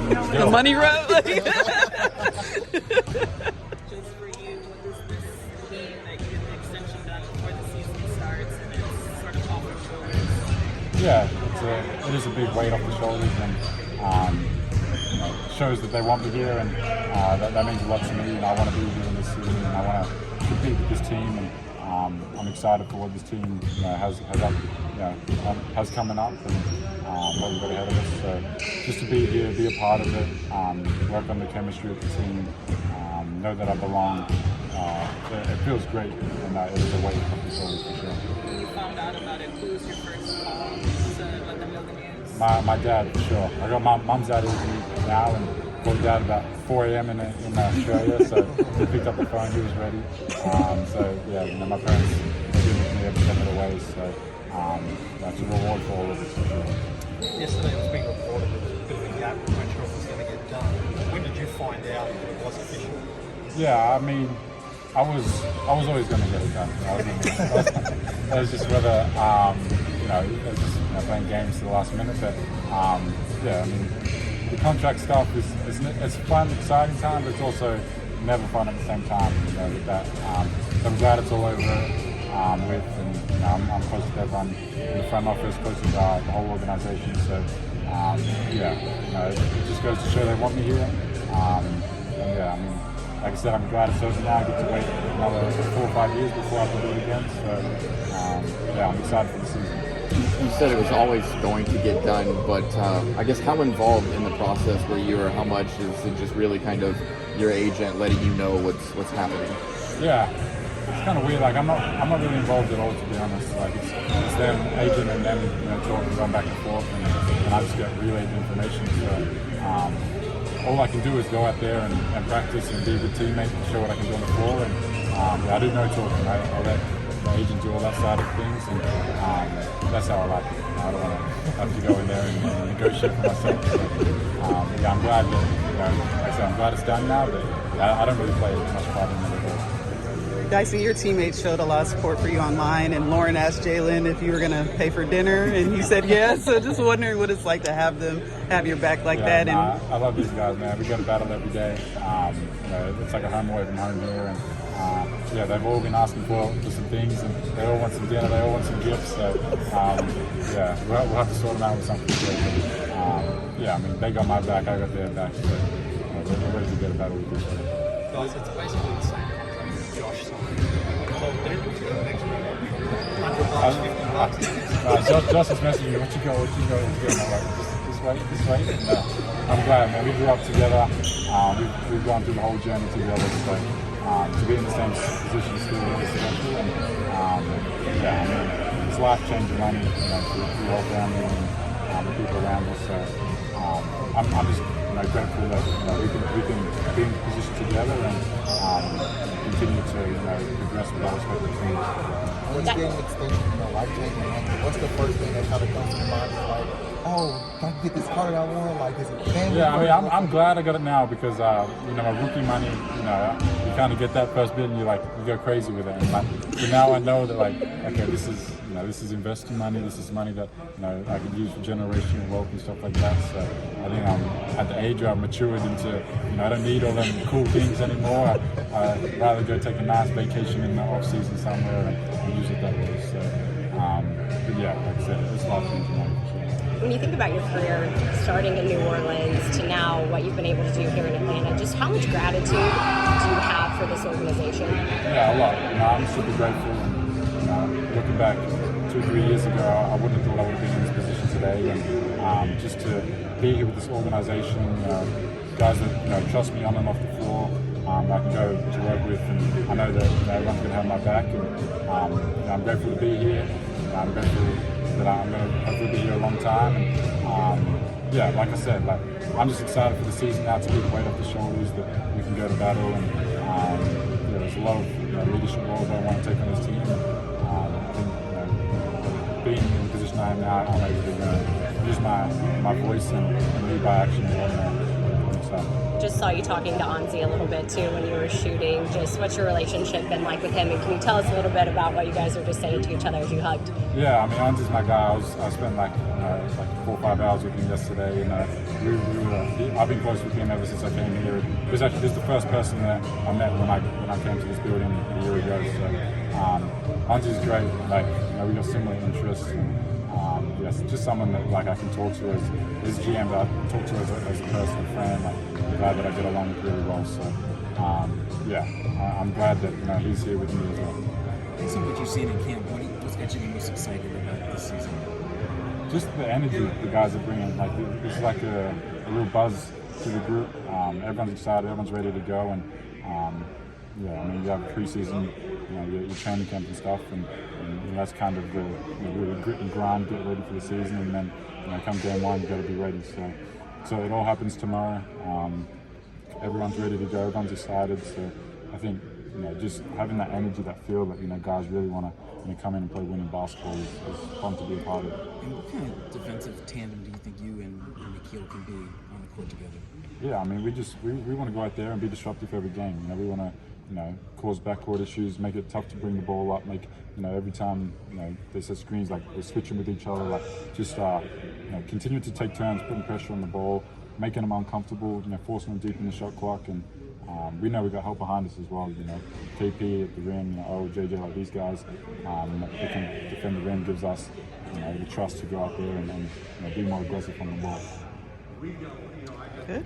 The money rub. Just for you, what does this mean that you get the extension done before the season starts and it's sort of off your shoulders? Yeah, it is a big weight off the shoulders, and it shows that they want me here, and that means a lot to me. And I want to be here in this season, and I want to compete with this team, and I'm excited for what this team has coming up, and what we've got ahead of us. So just to be here, be a part of it, work on the chemistry of the team, know that I belong. It feels great, and it is a weight off the shoulders for sure. When you found out about it, who was your first call to let them know the news? My dad, for sure. I got my mum's out with me now, and called dad about 4 a.m. in Australia, so he picked up the phone, he was ready. So yeah, my parents have been with me every step of the way, so that's a reward for all of us for sure. Yesterday it was being reported that there was a bit of a gap, we weren't sure if it was going to get done. When did you find out that it was official? Yeah, I mean, I was always going to get it done. It was just whether it was just playing games to the last minute. But yeah, I mean, the contract stuff it's fun, exciting time, but it's also never fun at the same time. With that, so I'm glad it's all over with, and I'm close to everyone in the front office, close to the whole organisation. So yeah, it just goes to show they want me here. And yeah, I mean, like I said, I'm glad it's over now. I get to wait another 4 or 5 years before I can do it again. So yeah, I'm excited for the season. You said it was always going to get done, but I guess how involved in the process were you, or how much is it just really kind of your agent letting you know what's happening? Yeah, it's kind of weird. Like I'm not really involved at all, to be honest. Like it's them agent and them talking, going back and forth, and I just get relayed the information. So all I can do is go out there and practice and be a good teammate and show what I can do on the floor. And I do no talking. I let the agent do all that side of things, and that's how I like it. I don't want to have to go in there and negotiate for myself. So, yeah, I'm glad that, like I said, I'm glad it's done now, but I don't really play much part in it at all. Dyson, your teammates showed a lot of support for you online, and Lauren asked Jalen if you were going to pay for dinner, and he said yes. So just wondering what it's like to have them have your back like that. I love these guys, man. We go to battle every day. It's like a home away from home here, and yeah, they've all been asking for some things, and they all want some dinner, they all want some gifts. So yeah, we'll have to sort them out with something good. Yeah, I mean, they got my back, I got their back, so we're ready to get a battle with each other. Guys, it's basically the same contract as Josh signed. So they're looking at the next $100, $50. Josh is messaging me, what you go, and I'm like, just wait. And, I'm glad, man. We grew up together. We've gone through the whole journey together. So to be in the same position still is special. And yeah, I mean, it's life-changing money, for the whole family and the people around us. So I'm just grateful that we can be in the position together and continue to progress with our respective teams. When you get an extension, life-changing money, what's the first thing that kind of comes to your mind? Like, oh, can I get this card I want? Like, is it family? Yeah, I mean, I'm glad I got it now because, my rookie money, you kind of get that first bit and you go crazy with it. And but now I know that, okay, this is investing money. This is money that, I can use for generational wealth and stuff like that. So I think I'm at the age where I've matured into, I don't need all them cool things anymore. I'd rather go take a nice vacation in the off season somewhere and use it that way. So, but yeah, like I said, it's life-changing money for sure. When you think about your career, starting in New Orleans to now what you've been able to do here in Atlanta, just how much gratitude do you have for this organization? Yeah, a lot. I'm super grateful. And, looking back 2 or 3 years ago, I wouldn't have thought I would have been in this position today. And just to be here with this organization, guys that trust me on and off the floor, I can go to work with, and I know that everyone's going to have my back. And I'm grateful to be here. I'm grateful that I'm going to hopefully be here a long time. And yeah, like I said, I'm just excited for the season now to be the weight off the shoulders that we can go to battle. And there's a lot of leadership roles I want to take on this team. I think being in the position I am now, I'm able to use my voice and lead by action. I'm excited. Just saw you talking to Anzi a little bit too when you were shooting. Just what's your relationship been like with him, and can you tell us a little bit about what you guys were just saying to each other as you hugged? Yeah, I mean, Anzi's my guy. I spent like 4 or 5 hours with him yesterday, and I've been close with him ever since I came here. It was actually just the first person that I met when I came to this building a year ago. So Anzi's great. Like, we got similar interests. And, yes, just someone that like I can talk to as GM, that I talk to as a personal friend, like a guy that I get along with really well. So I'm glad that he's here with me as well. Based on what you've seen in camp, what's got you most excited about this season? Just the energy the guys are bringing. Like it's like a real buzz to the group. Everyone's excited. Everyone's ready to go. And I mean, you have preseason, your training camp and stuff, and that's kind of the really grit and grind, get ready for the season, and then come game one, you got to be ready. So it all happens tomorrow. Everyone's ready to go. Everyone's excited. So I think just having that energy, that feel that guys really want to come in and play winning basketball is fun to be a part of. And what kind of defensive tandem do you think you and Nikhil can be on the court together? Yeah, I mean, we want to go out there and be disruptive every game. We want to cause backcourt issues, make it tough to bring the ball up, make every time they set screens, like we're switching with each other, like just continue to take turns, putting pressure on the ball, making them uncomfortable, forcing them deep in the shot clock, and we know we got help behind us as well. KP at the rim, JJ, like these guys, they can defend the rim, gives us the trust to go out there and be more aggressive on the ball. Good.